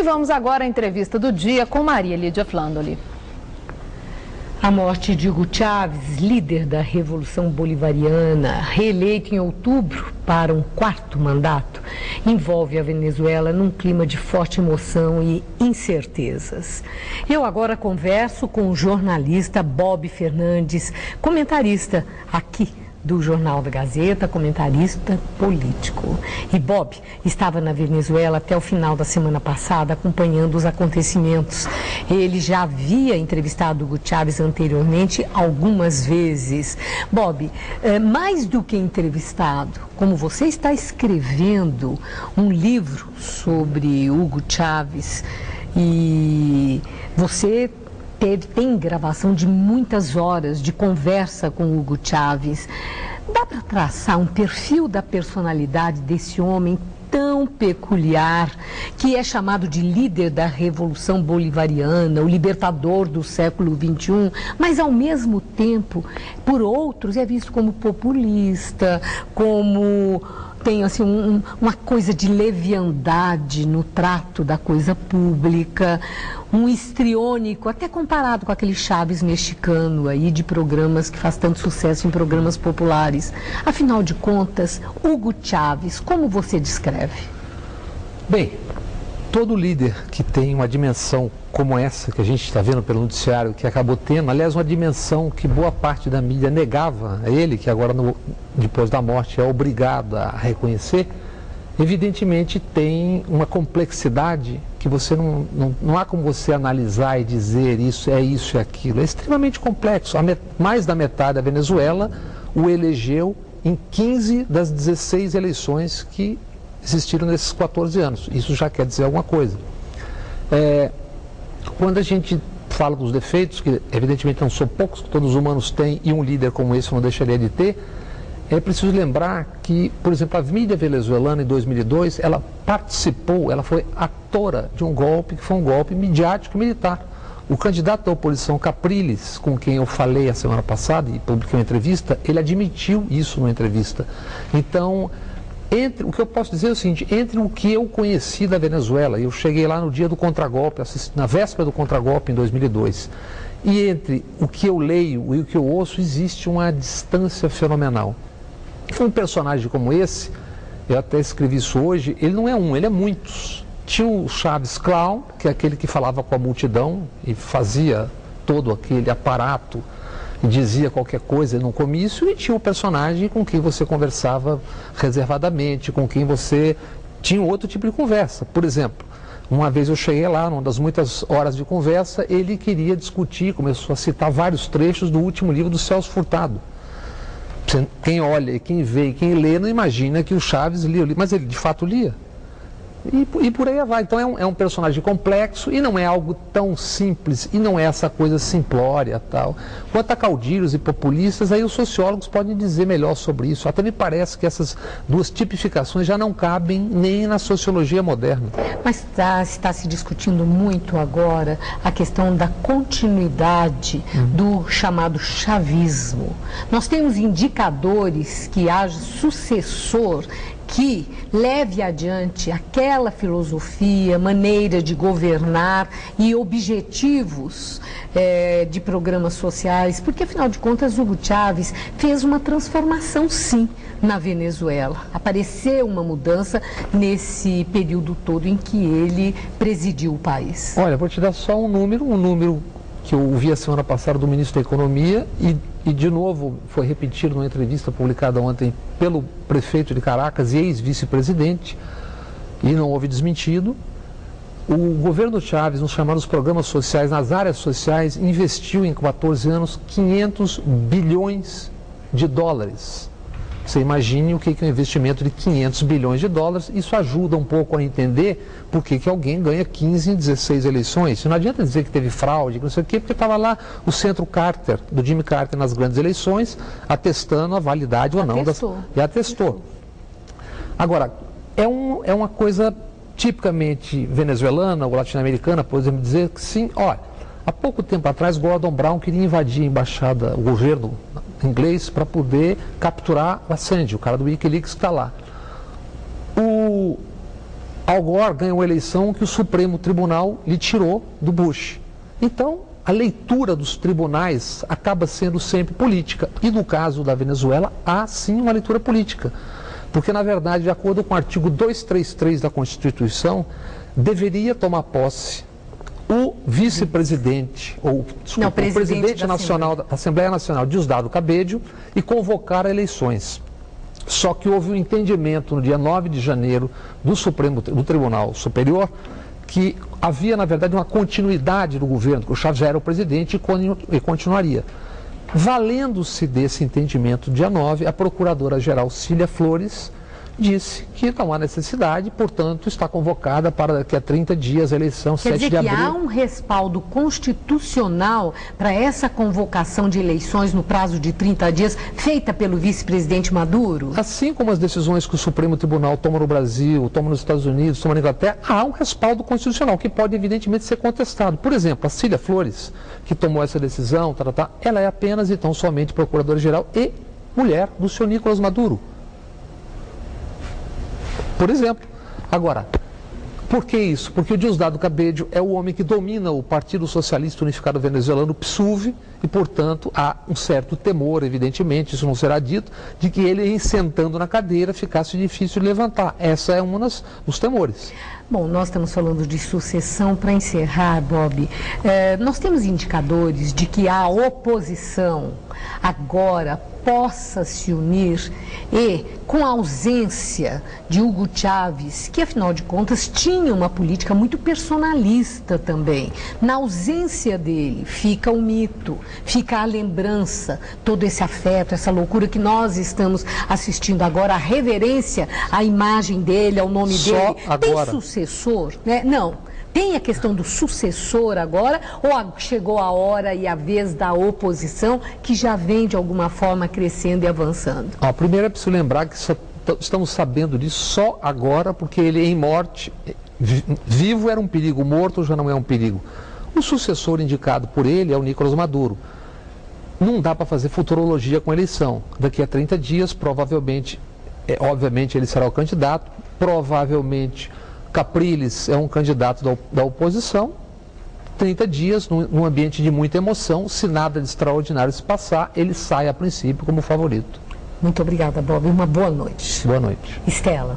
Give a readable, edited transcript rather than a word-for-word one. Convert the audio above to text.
vamos agora à entrevista do dia com Maria Lídia Flandoli. A morte de Hugo Chávez, líder da Revolução Bolivariana, reeleito em outubro para um quarto mandato, envolve a Venezuela num clima de forte emoção e incertezas. Eu agora converso com o jornalista Bob Fernandes, comentarista aqui do Jornal da Gazeta, comentarista político. E Bob estava na Venezuela até o final da semana passada, acompanhando os acontecimentos. Ele já havia entrevistado Hugo Chávez anteriormente algumas vezes. Bob, mais do que entrevistado, como você está escrevendo um livro sobre Hugo Chávez e você tem gravação de muitas horas de conversa com Hugo Chávez. Dá para traçar um perfil da personalidade desse homem tão peculiar, que é chamado de líder da Revolução Bolivariana, o libertador do século XXI, mas ao mesmo tempo, por outros, é visto como populista, como tem assim, uma coisa de leviandade no trato da coisa pública, um histriônico, até comparado com aquele Chávez mexicano aí de programas que faz tanto sucesso em programas populares. Afinal de contas, Hugo Chávez, como você descreve? Bem, todo líder que tem uma dimensão como essa que a gente está vendo pelo noticiário, que acabou tendo, aliás, uma dimensão que boa parte da mídia negava a ele, que agora, depois da morte, é obrigado a reconhecer, evidentemente tem uma complexidade que você não há como você analisar e dizer isso e aquilo. É extremamente complexo. Mais da metade da Venezuela o elegeu em 15 das 16 eleições que existiram nesses 14 anos. Isso já quer dizer alguma coisa. Quando a gente fala dos defeitos, que evidentemente não são poucos, que todos os humanos têm, e um líder como esse não deixaria de ter, é preciso lembrar que, por exemplo, a mídia venezuelana em 2002, ela foi atora de um golpe, que foi um golpe midiático militar. O candidato da oposição, Capriles, com quem eu falei a semana passada e publiquei uma entrevista, ele admitiu isso numa entrevista. Então, o que eu posso dizer é o seguinte: entre o que eu conheci da Venezuela, eu cheguei lá no dia do contragolpe, na véspera do contragolpe em 2002, e entre o que eu leio e o que eu ouço, existe uma distância fenomenal. Um personagem como esse, eu até escrevi isso hoje, ele não é um, ele é muitos. Tinha o Chávez Clown, que é aquele que falava com a multidão e fazia todo aquele aparato e dizia qualquer coisa no comício, e tinha um personagem com quem você conversava reservadamente, com quem você tinha outro tipo de conversa. Por exemplo, uma vez eu cheguei lá, numa das muitas horas de conversa, ele queria discutir, começou a citar vários trechos do último livro do Celso Furtado. Quem olha, quem vê e quem lê não imagina que o Chávez lia o livro, mas ele de fato lia. E por aí vai. Então é um personagem complexo e não é algo tão simples, e não é essa coisa simplória tal. Quanto a caudilhos e populistas, aí os sociólogos podem dizer melhor sobre isso. Até me parece que essas duas tipificações já não cabem nem na sociologia moderna. Mas está se discutindo muito agora a questão da continuidade do chamado chavismo. Nós temos indicadores que haja sucessor que leve adiante aquela filosofia, maneira de governar e objetivos de programas sociais, porque afinal de contas Hugo Chávez fez uma transformação sim na Venezuela. Apareceu uma mudança nesse período todo em que ele presidiu o país. Olha, vou te dar só um número que eu ouvi a semana passada do ministro da Economia e de novo foi repetido numa entrevista publicada ontem pelo prefeito de Caracas e ex-vice-presidente, e não houve desmentido. O governo Chávez, nos chamados programas sociais, nas áreas sociais, investiu em 14 anos 500 bilhões de dólares. Você imagine o que é um investimento de 500 bilhões de dólares. Isso ajuda um pouco a entender por que alguém ganha 15 em 16 eleições. Não adianta dizer que teve fraude, que não sei o quê, porque estava lá o Centro Carter, do Jimmy Carter, nas grandes eleições, atestando a validade ou não. E atestou. Agora, é uma coisa tipicamente venezuelana ou latino-americana, podemos dizer que sim. Olha, há pouco tempo atrás, Gordon Brown queria invadir a embaixada, o governo inglês, para poder capturar o Assange, o cara do Wikileaks que está lá. A Al Gore ganhou a eleição que o Supremo Tribunal lhe tirou do Bush. Então, a leitura dos tribunais acaba sendo sempre política. E no caso da Venezuela, há sim uma leitura política. Porque, na verdade, de acordo com o artigo 233 da Constituição, deveria tomar posse o vice-presidente, ou desculpa, o presidente nacional da Assembleia Nacional, Diosdado Cabello, e convocar eleições. Só que houve um entendimento no dia 9 de janeiro do Tribunal Superior que havia, na verdade, uma continuidade do governo, que o Chávez era o presidente e continuaria. Valendo-se desse entendimento, dia 9, a procuradora-geral Cília Flores disse que não há necessidade, portanto, está convocada para daqui a 30 dias a eleição, 7 de abril. Quer dizer que há um respaldo constitucional para essa convocação de eleições no prazo de 30 dias, feita pelo vice-presidente Maduro? Assim como as decisões que o Supremo Tribunal toma no Brasil, toma nos Estados Unidos, toma na Inglaterra, há um respaldo constitucional que pode, evidentemente, ser contestado. Por exemplo, a Cília Flores, que tomou essa decisão, ela é apenas e tão somente procuradora-geral e mulher do senhor Nicolás Maduro. Por exemplo. Agora, por que isso? Porque o Diosdado Cabello é o homem que domina o Partido Socialista Unificado Venezuelano, o PSUV, e, portanto, há um certo temor, evidentemente, isso não será dito, de que ele, em sentando na cadeira, ficasse difícil de levantar. Essa é um dos temores. Bom, nós estamos falando de sucessão. Para encerrar, Bob, nós temos indicadores de que a oposição agora possa se unir e, com a ausência de Hugo Chávez, que afinal de contas tinha uma política muito personalista também, na ausência dele fica o mito, fica a lembrança, todo esse afeto, essa loucura que nós estamos assistindo agora, a reverência à imagem dele, ao nome dele. Agora. Tem sucessor, né? Não. Tem a questão do sucessor agora, ou chegou a hora e a vez da oposição, que já vem de alguma forma crescendo e avançando? Primeiro é preciso lembrar que estamos sabendo disso só agora, porque ele em morte, vivo era um perigo, morto já não é um perigo. O sucessor indicado por ele é o Nicolás Maduro. Não dá para fazer futurologia com a eleição. Daqui a 30 dias, provavelmente, obviamente ele será o candidato, provavelmente Capriles é um candidato da oposição. 30 dias, num ambiente de muita emoção, se nada de extraordinário se passar, ele sai a princípio como favorito. Muito obrigada, Bob. Uma boa noite. Boa noite. Estela.